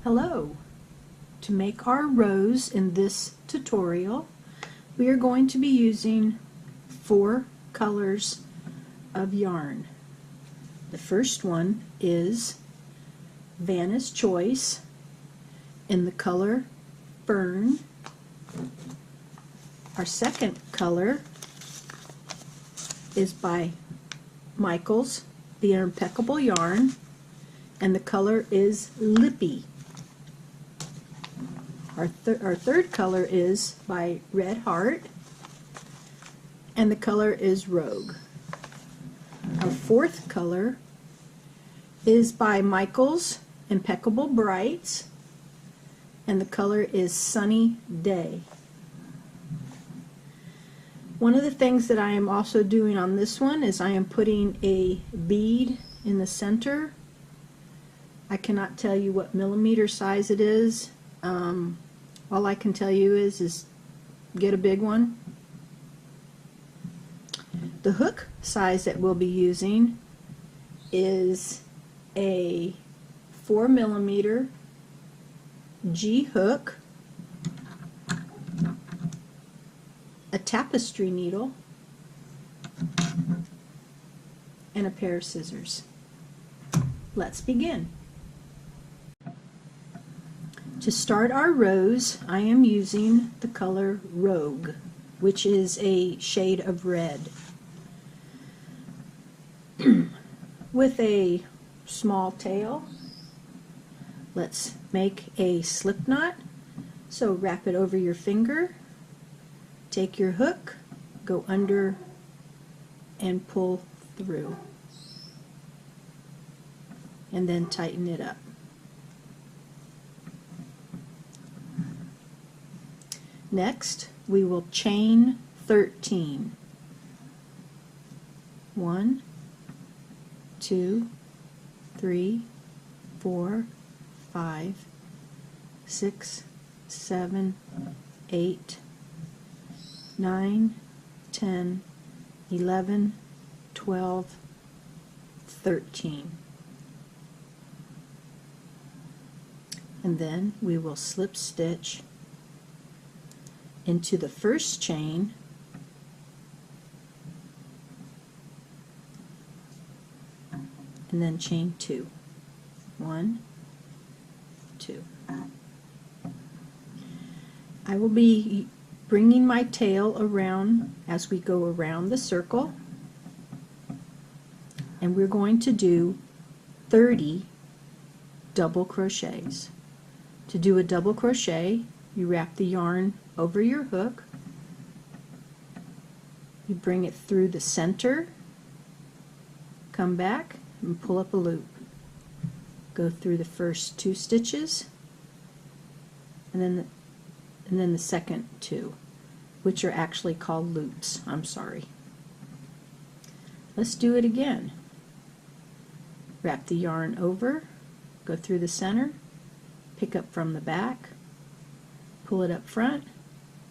Hello! To make our rose in this tutorial, we are going to be using 4 colors of yarn. The first one is Vanna's Choice in the color Fern. Our second color is by Michael's The Impeccable Yarn, and the color is Lippy. Our third color is by Red Heart, and the color is Rogue. Our fourth color is by Michael's Impeccable Brights, and the color is Sunny Day. One of the things that I am also doing on this one is I am putting a bead in the center. I cannot tell you what millimeter size it is. All I can tell you is get a big one. The hook size that we'll be using is a 4 millimeter G hook, a tapestry needle, and a pair of scissors. Let's begin. To start our rose, I am using the color Rogue, which is a shade of red, with a small tail. Let's make a slip knot. So wrap it over your finger, take your hook, go under and pull through, and then tighten it up. Next, we will chain 13. 1, 2, 3, 4, 5, 6, 7, 8, 9, 10, 11, 12, 13. And then we will slip stitch into the first chain, and then chain 2. 1, 2. I will be bringing my tail around as we go around the circle, and we're going to do 30 double crochets. To do a double crochet, you wrap the yarn over your hook, you bring it through the center, come back and pull up a loop. Go through the first 2 stitches, and then the second 2, which are actually called loops. I'm sorry. Let's do it again. Wrap the yarn over, go through the center, pick up from the back, pull it up front.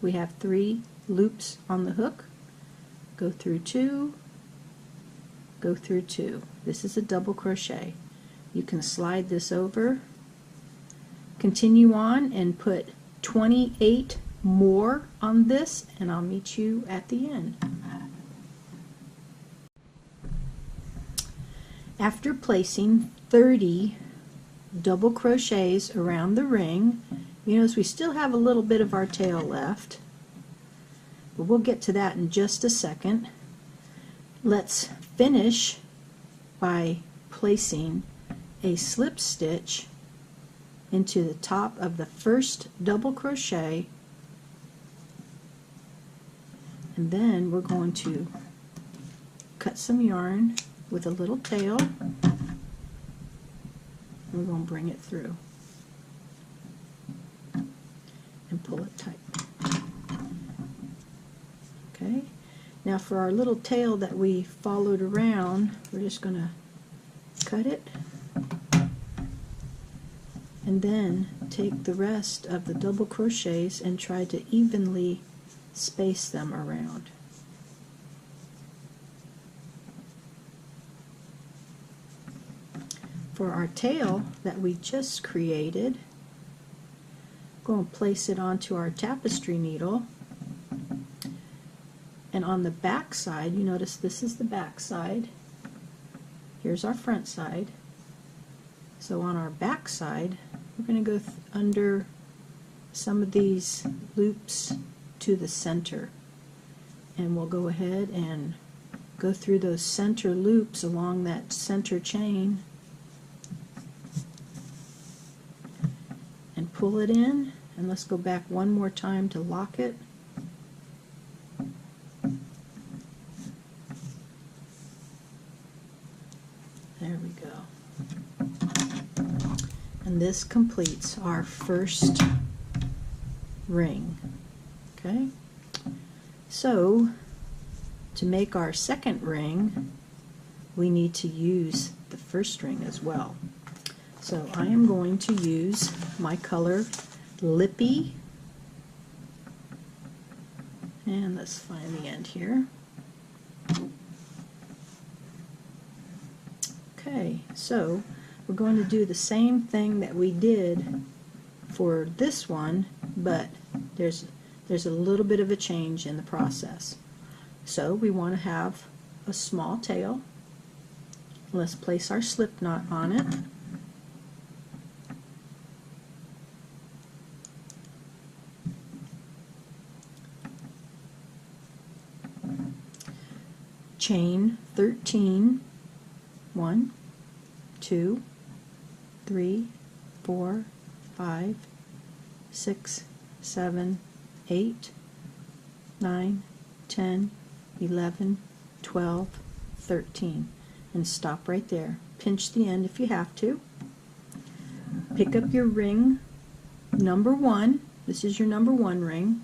We have 3 loops on the hook. Go through 2, go through 2. This is a double crochet. You can slide this over, continue on, and put 28 more on this, and I'll meet you at the end. After placing 30 double crochets around the ring, you notice we still have a little bit of our tail left, but we'll get to that in just a second. Let's finish by placing a slip stitch into the top of the first double crochet, and then we're going to cut some yarn with a little tail. We're going to bring it through and pull it tight. Okay, now for our little tail that we followed around, we're just going to cut it and then take the rest of the double crochets and try to evenly space them around. For our tail that we just created, Go and place it onto our tapestry needle, and on the back side, you notice this is the back side, here's our front side. So on our back side, we're going to go under some of these loops to the center, and we'll go ahead and go through those center loops along that center chain and pull it in. And let's go back one more time to lock it. There we go. And this completes our first ring. Okay? So, to make our second ring, we need to use the first ring as well. So I am going to use my color Lippy, and let's find the end here. Okay, so we're going to do the same thing that we did for this one, but there's a little bit of a change in the process. So we want to have a small tail. Let's place our slip knot on it. Chain 13, 1, 2, 3, 4, 5, 6, 7, 8, 9, 10, 11, 12, 13, and stop right there. Pinch the end if you have to. Pick up your ring number 1. This is your number 1 ring.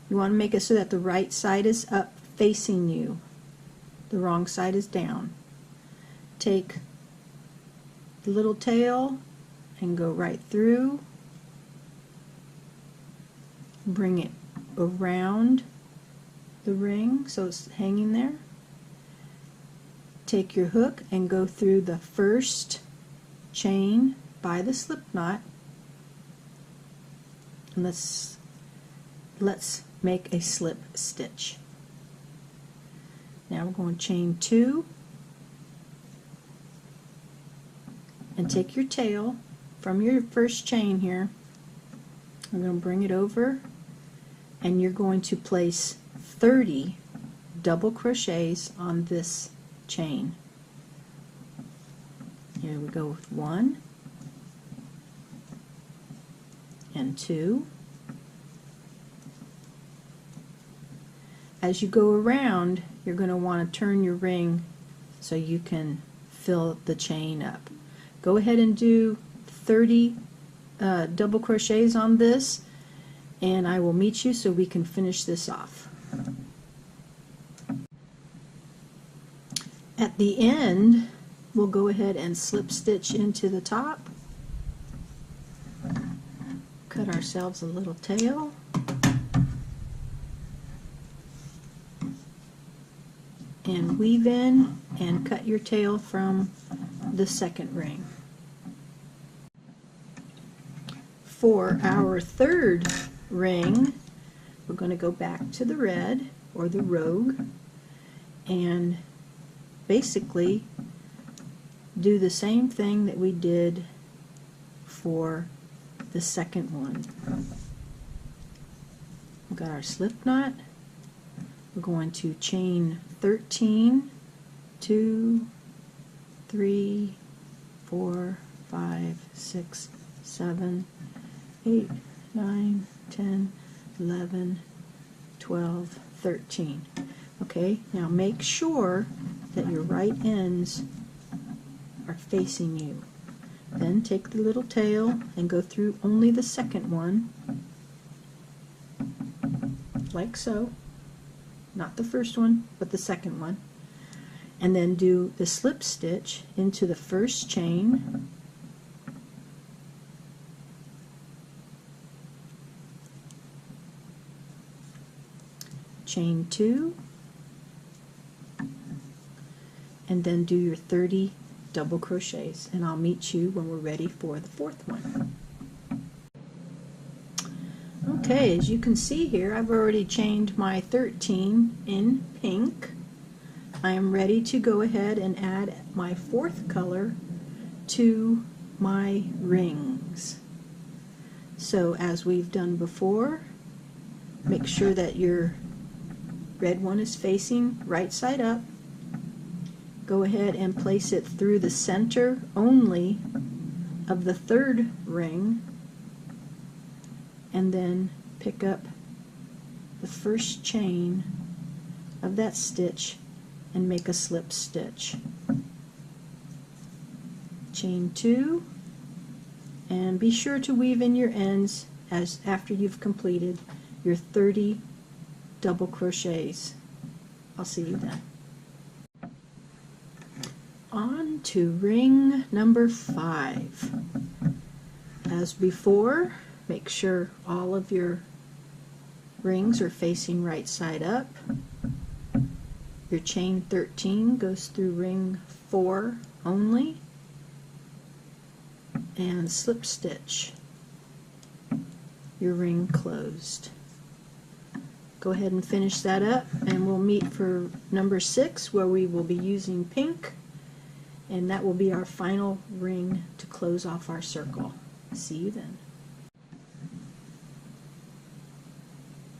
You want to make it so that the right side is up facing you. The wrong side is down. Take the little tail and go right through. Bring it around the ring so it's hanging there. Take your hook and go through the first chain by the slip knot. And let's make a slip stitch. Now we're going to chain 2 and take your tail from your first chain here. I'm going to bring it over, and you're going to place 30 double crochets on this chain. Here we go with 1 and 2. As you go around, you're going to want to turn your ring so you can fill the chain up. Go ahead and do 30 double crochets on this, and I will meet you so we can finish this off. At the end, we'll go ahead and slip stitch into the top. Cut ourselves a little tail. And weave in and cut your tail from the second ring. For our third ring, we're going to go back to the red or the rogue and basically do the same thing that we did for the second one. We've got our slip knot. We're going to chain 13, 2, 3, 4, 5, 6, 7, 8, 9, 10, 11, 12, 13. Okay, now make sure that your right ends are facing you. Then take the little tail and go through only the second one, like so. Not the first one, but the second one. And then do the slip stitch into the first chain. Chain 2. And then do your 30 double crochets. And I'll meet you when we're ready for the fourth one. Okay, as you can see here, I've already chained my 13 in pink. I am ready to go ahead and add my fourth color to my rings. So as we've done before, make sure that your red one is facing right side up. Go ahead and place it through the center only of the third ring, and then pick up the first chain of that stitch and make a slip stitch. Chain 2, and be sure to weave in your ends as after you've completed your 30 double crochets. I'll see you then. On to ring number 5. As before, make sure all of your rings are facing right side up. Your chain 13 goes through ring 4 only, and slip stitch your ring closed. Go ahead and finish that up, and we'll meet for number 6, where we will be using pink, and that will be our final ring to close off our circle. See you then.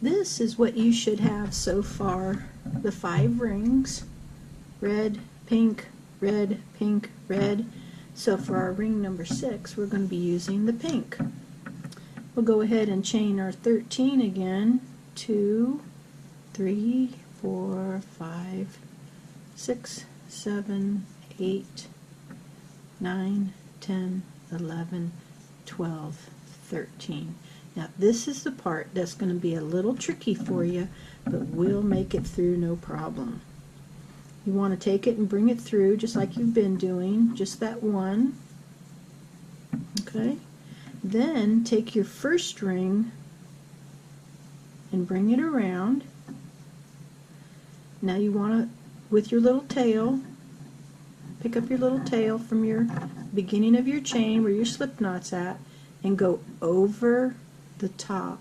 This is what you should have so far, the 5 rings: red, pink, red, pink, red. So for our ring number 6, we're going to be using the pink. We'll go ahead and chain our 13 again. 2, 3, 4, 5, 6, 7, 8, 9, 10, 11, 12, 13. Now this is the part that's going to be a little tricky for you, but we'll make it through no problem. You want to take it and bring it through just like you've been doing, just that one. Okay? Then take your first ring and bring it around. Now you want to, with your little tail, pick up your little tail from your beginning of your chain where your slip knot's at, and go over the top,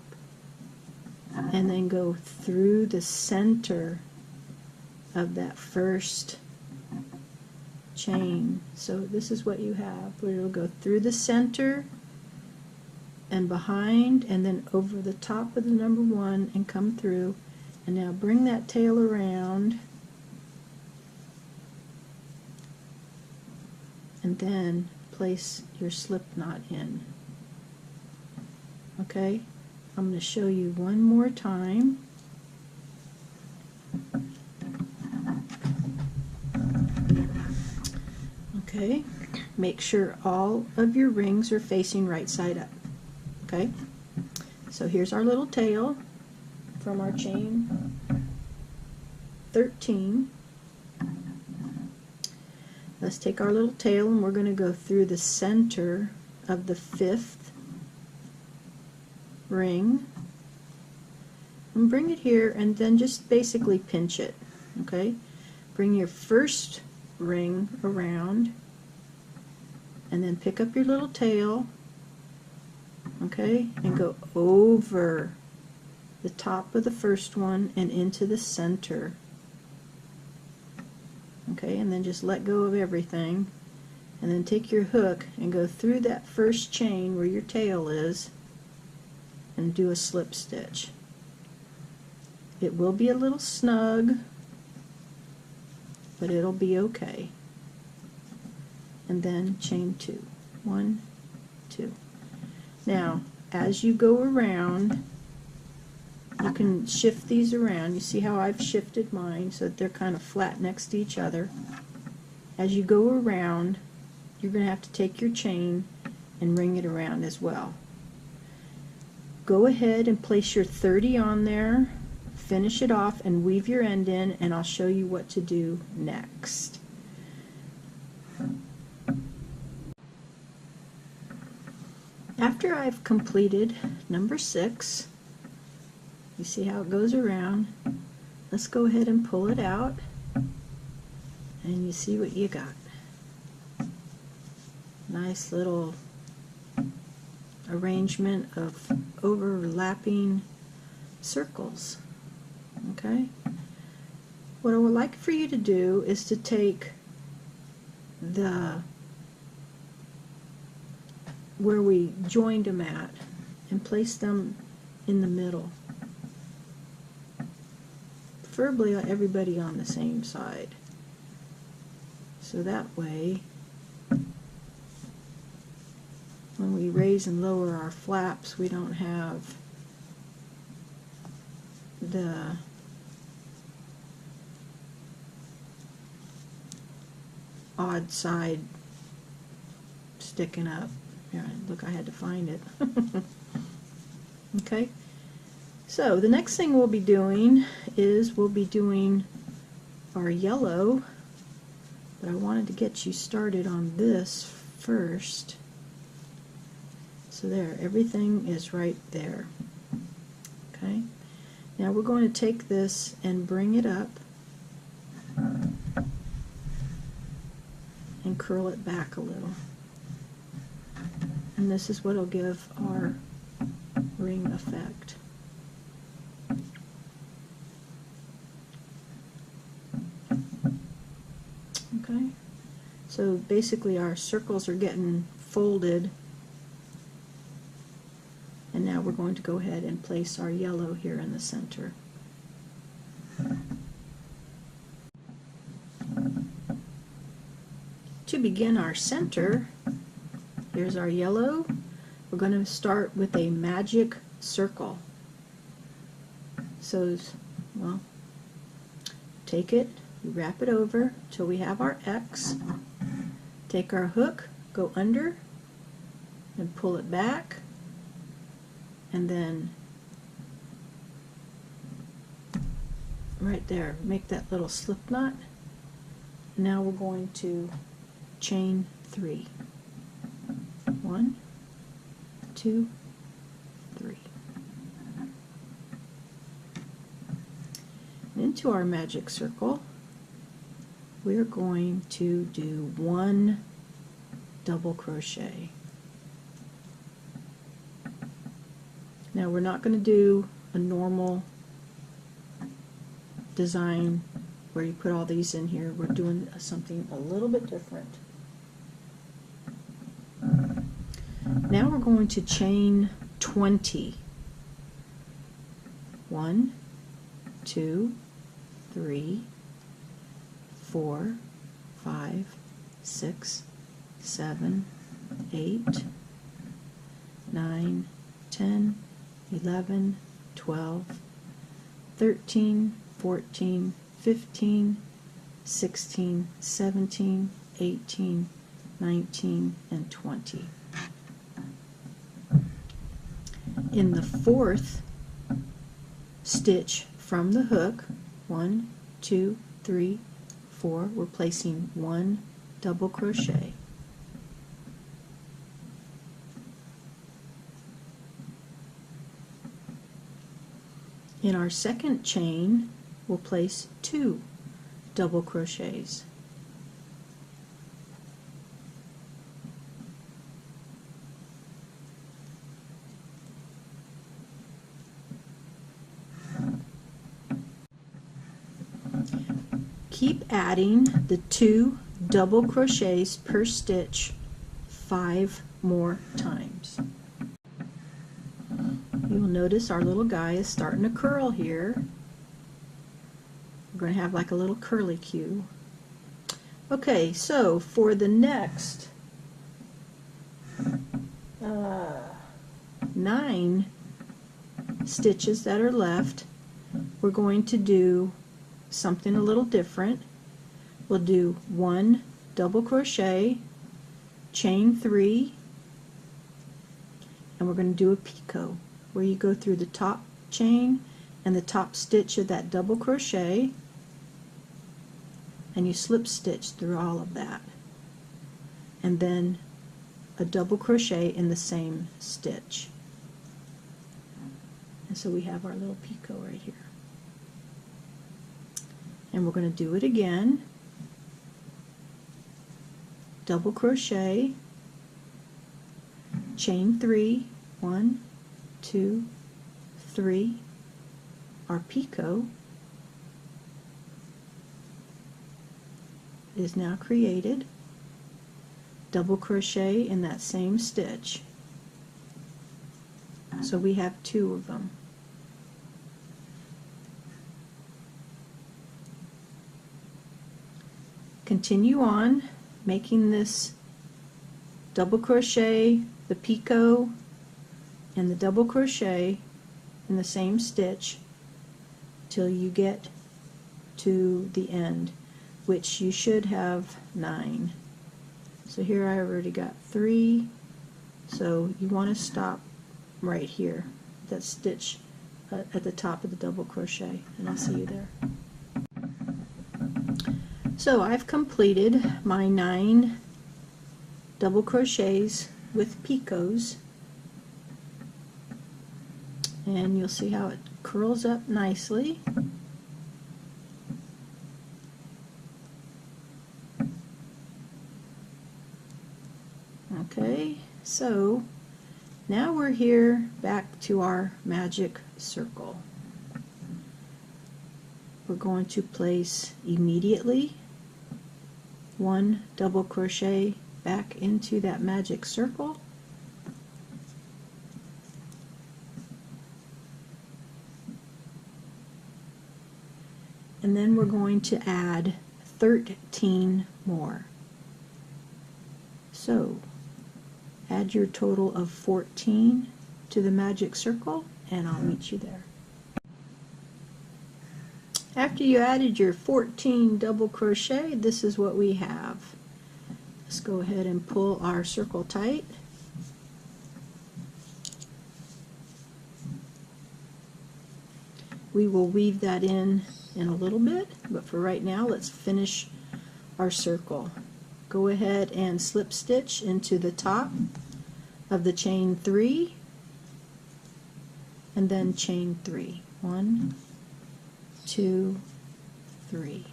and then go through the center of that first chain. So this is what you have, where it'll go through the center and behind, and then over the top of the number 1 and come through. And now bring that tail around, and then place your slip knot in. Okay, I'm going to show you one more time. Okay, make sure all of your rings are facing right side up. Okay, so here's our little tail from our chain 13. Let's take our little tail, and we're going to go through the center of the 5th ring and bring it here, and then just basically pinch it. Okay, bring your first ring around, and then pick up your little tail, okay, and go over the top of the first one and into the center. Okay, and then just let go of everything, and then take your hook and go through that first chain where your tail is and do a slip stitch. It will be a little snug, but it'll be okay. And then chain 2. 1, 2. Now, as you go around, you can shift these around. You see how I've shifted mine so that they're kind of flat next to each other. As you go around, you're going to have to take your chain and ring it around as well. Go ahead and place your 30 on there, finish it off, and weave your end in, and I'll show you what to do next. After I've completed number 6, you see how it goes around. Let's go ahead and pull it out, and you see what you got. Nice little, arrangement of overlapping circles. Okay? What I would like for you to do is to take the where we joined them at and place them in the middle. Preferably everybody on the same side. So that way, when we raise and lower our flaps, we don't have the odd side sticking up. Here, look, I had to find it. Okay, so the next thing we'll be doing is we'll be doing our yellow, but I wanted to get you started on this first. So there, everything is right there. Okay, now we're going to take this and bring it up and curl it back a little. And this is what will give our ring effect. Okay, so basically our circles are getting folded, and now we're going to go ahead and place our yellow here in the center. To begin our center, here's our yellow. We're going to start with a magic circle. So, well, take it, wrap it over till we have our X. Take our hook, go under, and pull it back, and then right there, make that little slip knot. Now we're going to chain 3. 1, 2, 3. Into our magic circle, we're going to do 1 double crochet. Now we're not going to do a normal design where you put all these in here. We're doing something a little bit different. Now we're going to chain 20. 1, 2, 3, 4, 5, 6, 7, 8, 9, 10, 11, 12, 13, 14, 15, 16, 17, 18, 19, and 20. In the 4th stitch from the hook, 1, 2, 3, 4, we're placing 1 double crochet. In our second chain, we'll place 2 double crochets. Keep adding the 2 double crochets per stitch 5 more times. You'll notice our little guy is starting to curl here. We're going to have like a little curly cue. Okay, so for the next 9 stitches that are left, we're going to do something a little different. We'll do 1 double crochet, chain 3, and we're going to do a picot where you go through the top chain and the top stitch of that double crochet, and you slip stitch through all of that, and then a double crochet in the same stitch. And so we have our little picot right here. And we're going to do it again. Double crochet, chain 3, 1, 2, 3. Our picot is now created. Double crochet in that same stitch. So we have 2 of them. Continue on making this double crochet, the picot, and the double crochet in the same stitch till you get to the end, which you should have 9. So here I already got 3, so you want to stop right here, that stitch at the top of the double crochet, and I'll see you there. So I've completed my 9 double crochets with picots, and you'll see how it curls up nicely. Okay, so now we're here back to our magic circle. We're going to place immediately 1 double crochet back into that magic circle. And then we're going to add 13 more. So add your total of 14 to the magic circle, and I'll meet you there. After you added your 14 double crochet, this is what we have. Let's go ahead and pull our circle tight. We will weave that in a little bit, but for right now let's finish our circle. Go ahead and slip stitch into the top of the chain 3 and then chain 3. 1, 2, 3.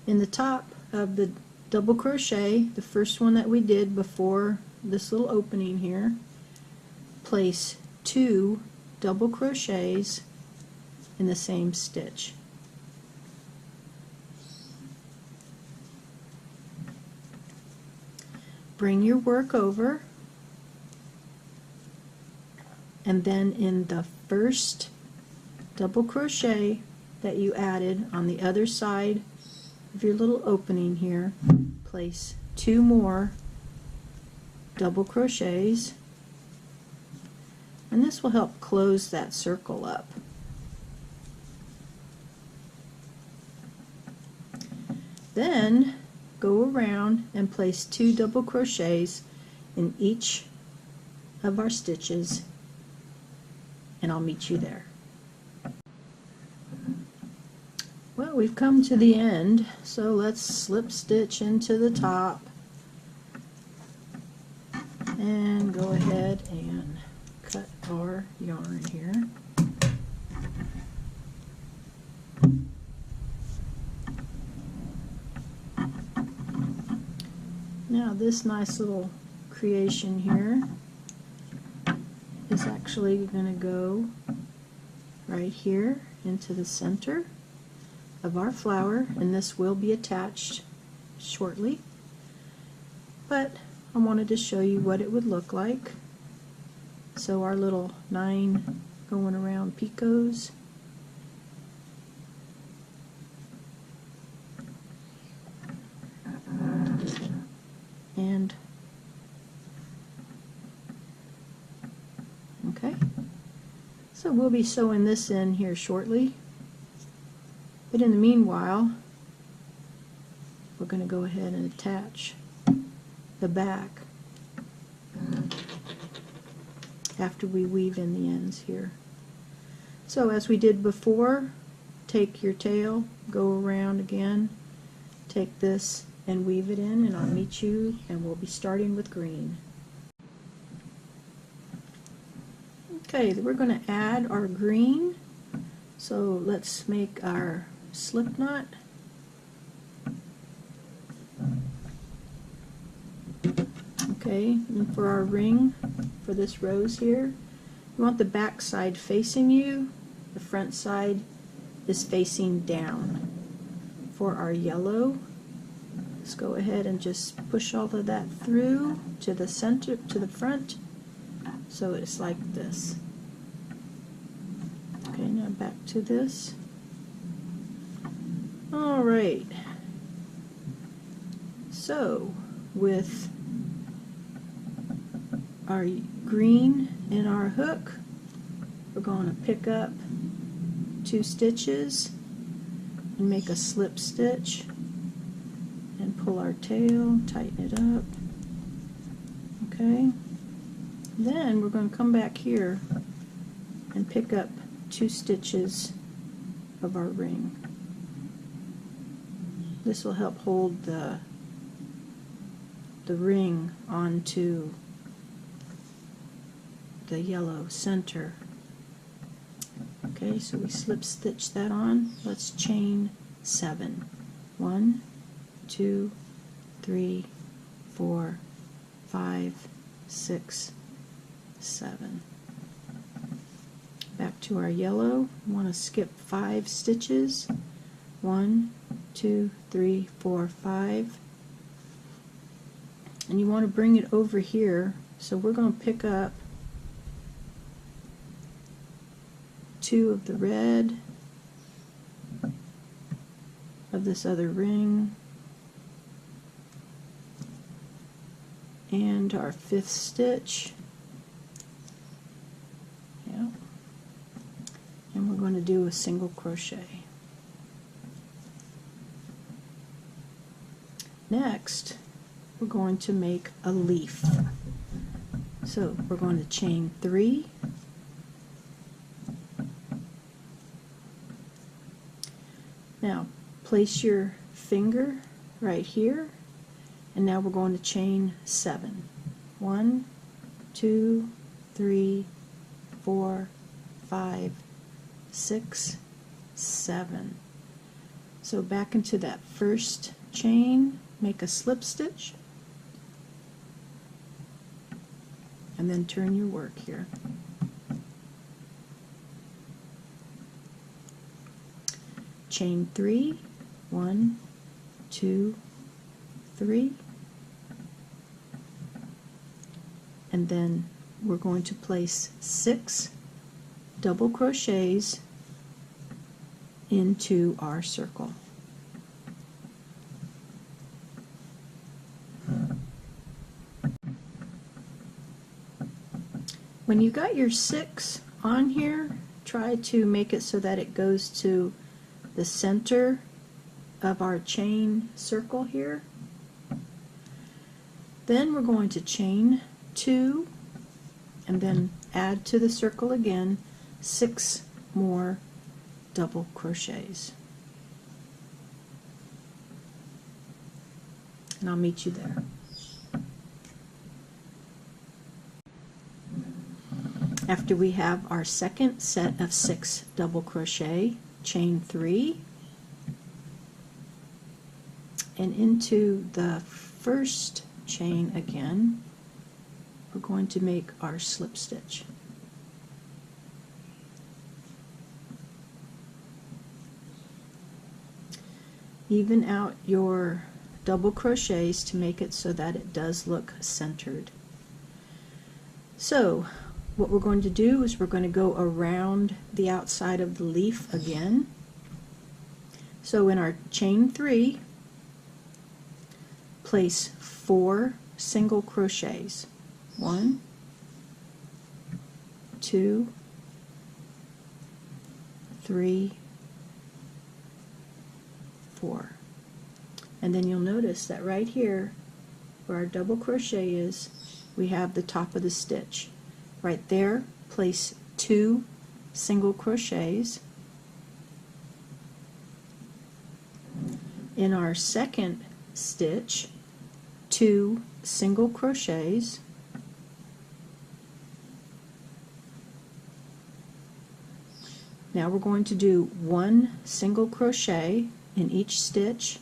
In the top of the double crochet, the first one that we did before this little opening here, place 2 double crochets in the same stitch. Bring your work over, and then in the first double crochet that you added on the other side of your little opening here, place 2 more double crochets, and this will help close that circle up. Then go around and place 2 double crochets in each of our stitches, and I'll meet you there. Well, we've come to the end, so let's slip stitch into the top and go ahead and cut our yarn here. Now this nice little creation here is actually going to go right here into the center of our flower, and this will be attached shortly, but I wanted to show you what it would look like. So our little 9 going around picots, and okay, so we'll be sewing this in here shortly, but in the meanwhile we're going to go ahead and attach the back after we weave in the ends here. So as we did before, take your tail, go around again, take this and weave it in, and I'll meet you, and we'll be starting with green. Okay, we're going to add our green, so let's make our slip knot. Okay, and for our ring, for this rose here, you want the back side facing you, the front side is facing down. For our yellow, let's go ahead and just push all of that through to the center, to the front, so it's like this. Okay, now back to this. Alright, so with our green in our hook, we're going to pick up 2 stitches and make a slip stitch and pull our tail, tighten it up. Okay, then we're going to come back here and pick up 2 stitches of our ring. This will help hold the ring onto the yellow center. Okay, so we slip stitch that on. Let's chain 7. 1, 2, 3, 4, 5, 6, 7. Back to our yellow. We want to skip 5 stitches. 1, 2, 3, 4, 5. And you want to bring it over here. So we're going to pick up 2 of the red of this other ring and our 5th stitch. Yeah. And we're going to do a single crochet. Next, we're going to make a leaf. So we're going to chain 3, now place your finger right here, and now we're going to chain 7. 1, 2, 3, 4, 5, 6, 7. So back into that first chain, make a slip stitch, and then turn your work here. Chain 3, 1, 2, 3, and then we're going to place 6 double crochets into our circle. When you got your 6 on here, try to make it so that it goes to the center of our chain circle here. Then we're going to chain 2 and then add to the circle again 6 more double crochets. And I'll meet you there. After we have our second set of 6 double crochet, chain 3, and into the first chain again, we're going to make our slip stitch. Even out your double crochets to make it so that it does look centered. So what we're going to do is we're going to go around the outside of the leaf again. So in our chain 3, place 4 single crochets. 1, 2, 3, 4. And then you'll notice that right here where our double crochet is, we have the top of the stitch. Right there, place 2 single crochets. In our second stitch, 2 single crochets. Now we're going to do 1 single crochet in each stitch.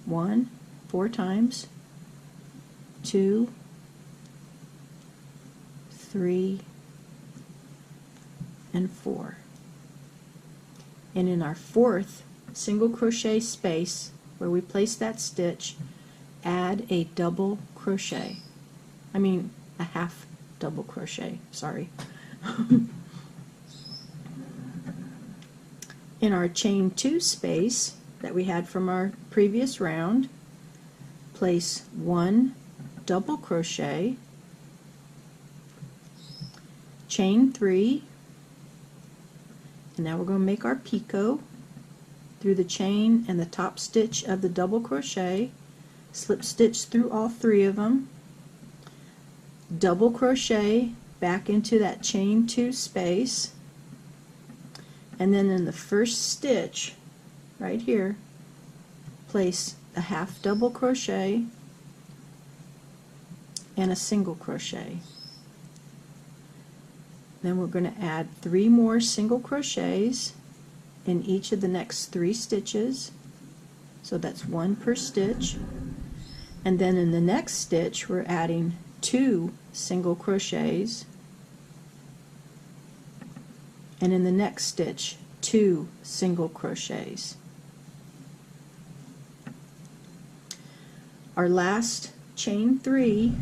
1, 4 times, 2, 3, and 4. And in our fourth single crochet space where we place that stitch, add a double crochet. I mean a half double crochet, sorry. In our chain 2 space that we had from our previous round, place 1 double crochet, chain 3, and now we're going to make our picot through the chain and the top stitch of the double crochet, slip stitch through all 3 of them, double crochet back into that chain 2 space, and then in the first stitch right here place a half double crochet and a single crochet. Then we're going to add 3 more single crochets in each of the next 3 stitches, so that's 1 per stitch, and then in the next stitch we're adding 2 single crochets, and in the next stitch 2 single crochets. Our last chain 3,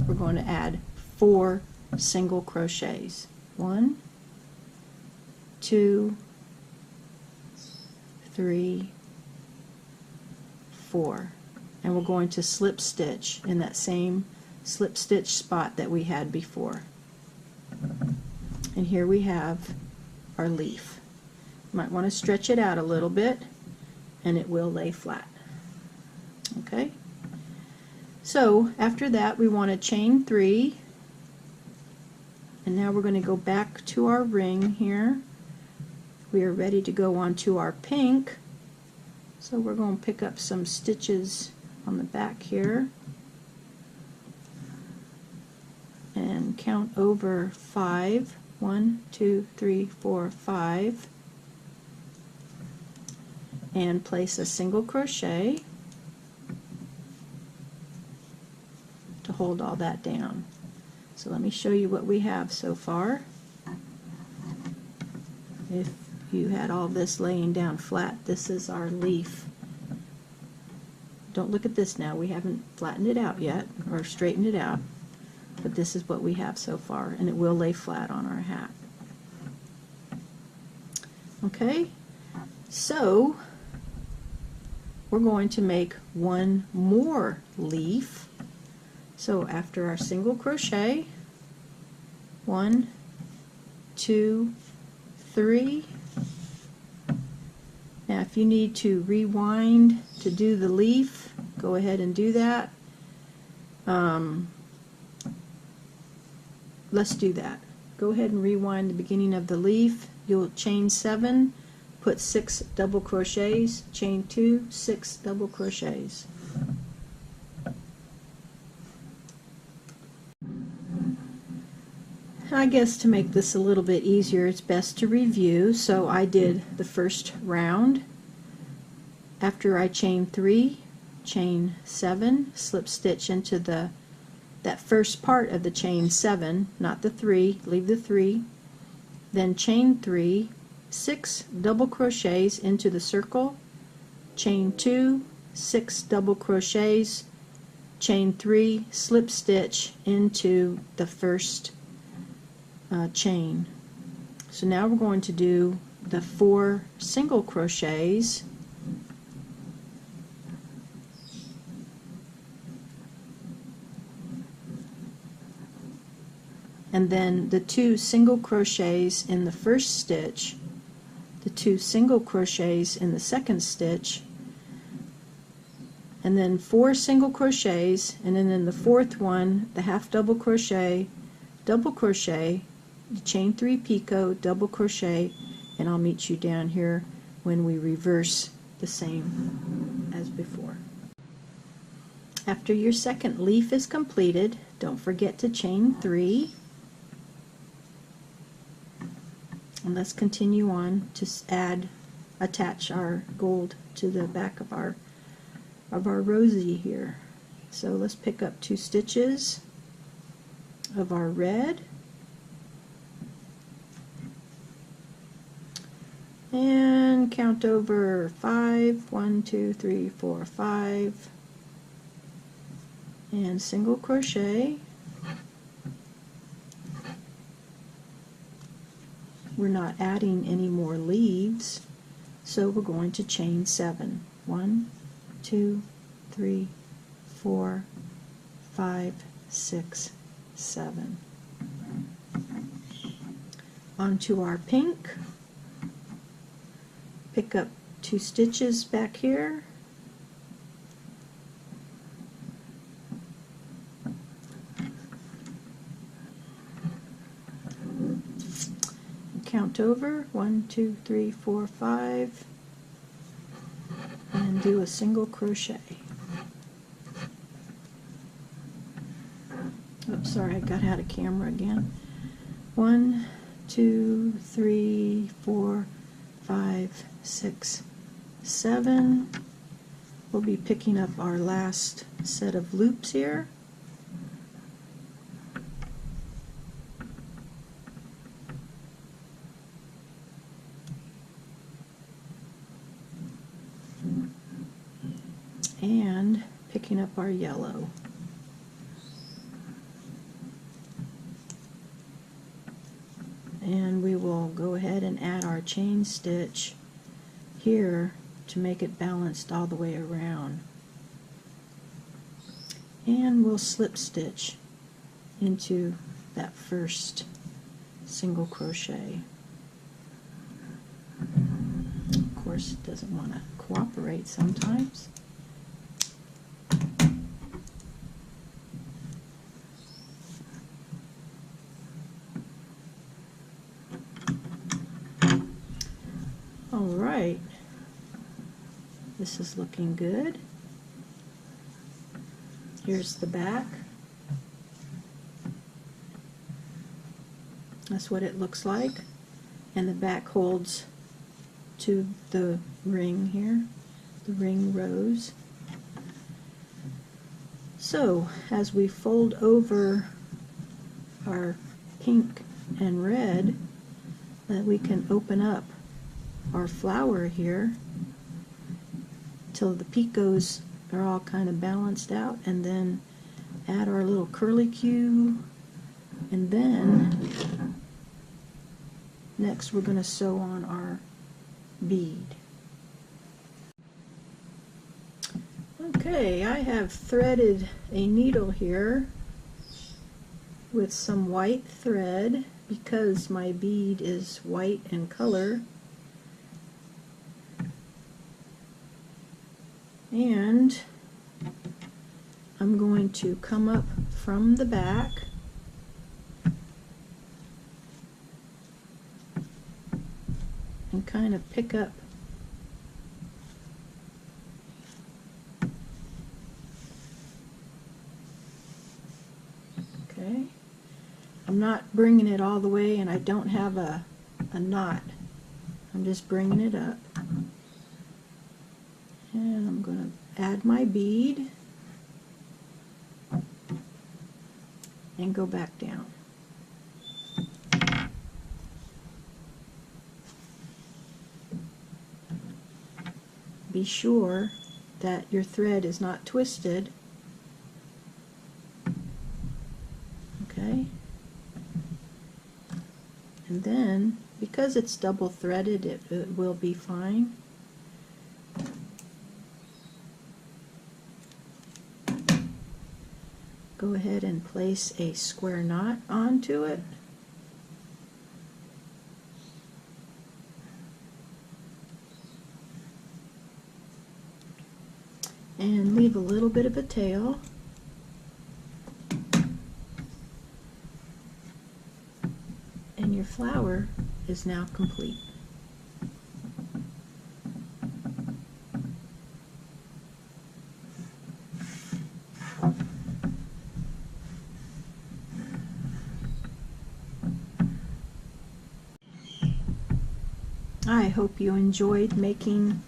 we're going to add 4 single crochets. 1, 2, 3, 4, and we're going to slip stitch in that same slip stitch spot that we had before. And here we have our leaf. You might want to stretch it out a little bit and it will lay flat. Okay? So after that we want to chain 3, and now we're going to go back to our ring here. We are ready to go on to our pink, so we're going to pick up some stitches on the back here and count over 5. 1, 2, 3, 4, 5, and place a single crochet to hold all that down. So let me show you what we have so far. If you had all this laying down flat, this is our leaf. Don't look at this now, we haven't flattened it out yet or straightened it out, but this is what we have so far, and it will lay flat on our hat. Okay, so we're going to make 1 more leaf. So after our single crochet, 1, 2, 3. Now if you need to rewind to do the leaf, go ahead and do that. Let's do that. Go ahead and rewind the beginning of the leaf. You'll chain 7, put 6 double crochets, chain 2, 6 double crochets. I guess to make this a little bit easier, it's best to review. So I did the first round. After I chained 3, chain 7, slip stitch into that first part of the chain 7, not the 3, leave the 3, then chain 3, 6 double crochets into the circle, chain 2, 6 double crochets, chain 3, slip stitch into the first chain. So now we're going to do the 4 single crochets, and then the 2 single crochets in the first stitch, the 2 single crochets in the second stitch, and then 4 single crochets, and then in the fourth one the half double crochet, chain 3 picot, double crochet, and I'll meet you down here when we reverse the same as before. After your second leaf is completed, don't forget to chain 3. And let's continue on to attach our gold to the back of our Rosey here. So let's pick up 2 stitches of our red and count over 5, 1, 2, 3, 4, 5, and single crochet. We're not adding any more leaves, so we're going to chain 7. 1, 2, 3, 4, 5, 6, 7. Onto our pink. Pick up 2 stitches back here. Count over 1, 2, 3, 4, 5, and do a single crochet. Oops, sorry, I got out of camera again. 1, 2, 3, 4, 5, 6, 7. We'll be picking up our last set of loops here. And picking up our yellow. And we will go ahead and add our chain stitch here to make it balanced all the way around. And we'll slip stitch into that first single crochet. Of course, it doesn't want to cooperate sometimes. Alright, this is looking good. Here's the back. That's what it looks like. And the back holds to the ring here, the ring rose. So, as we fold over our pink and red, we can open up our flower here till the picos are all kind of balanced out, and then add our little curlicue, and then next we're going to sew on our bead. Okay, I have threaded a needle here with some white thread because my bead is white in color. And I'm going to come up from the back and kind of pick up okay. I'm not bringing it all the way, and I don't have a knot. I'm just bringing it up. And I'm going to add my bead and go back down. Be sure that your thread is not twisted. Okay? And then, because it's double threaded, it will be fine. Go ahead and place a square knot onto it. And leave a little bit of a tail. And your flower is now complete. I hope you enjoyed making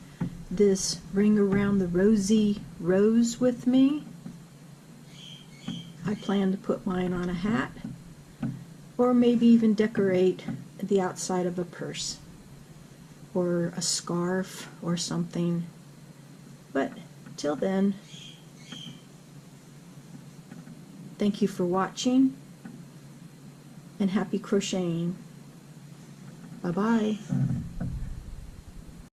this ring around the rosy rose with me. I plan to put mine on a hat, or maybe even decorate the outside of a purse or a scarf or something. But till then, thank you for watching and happy crocheting. Bye-bye.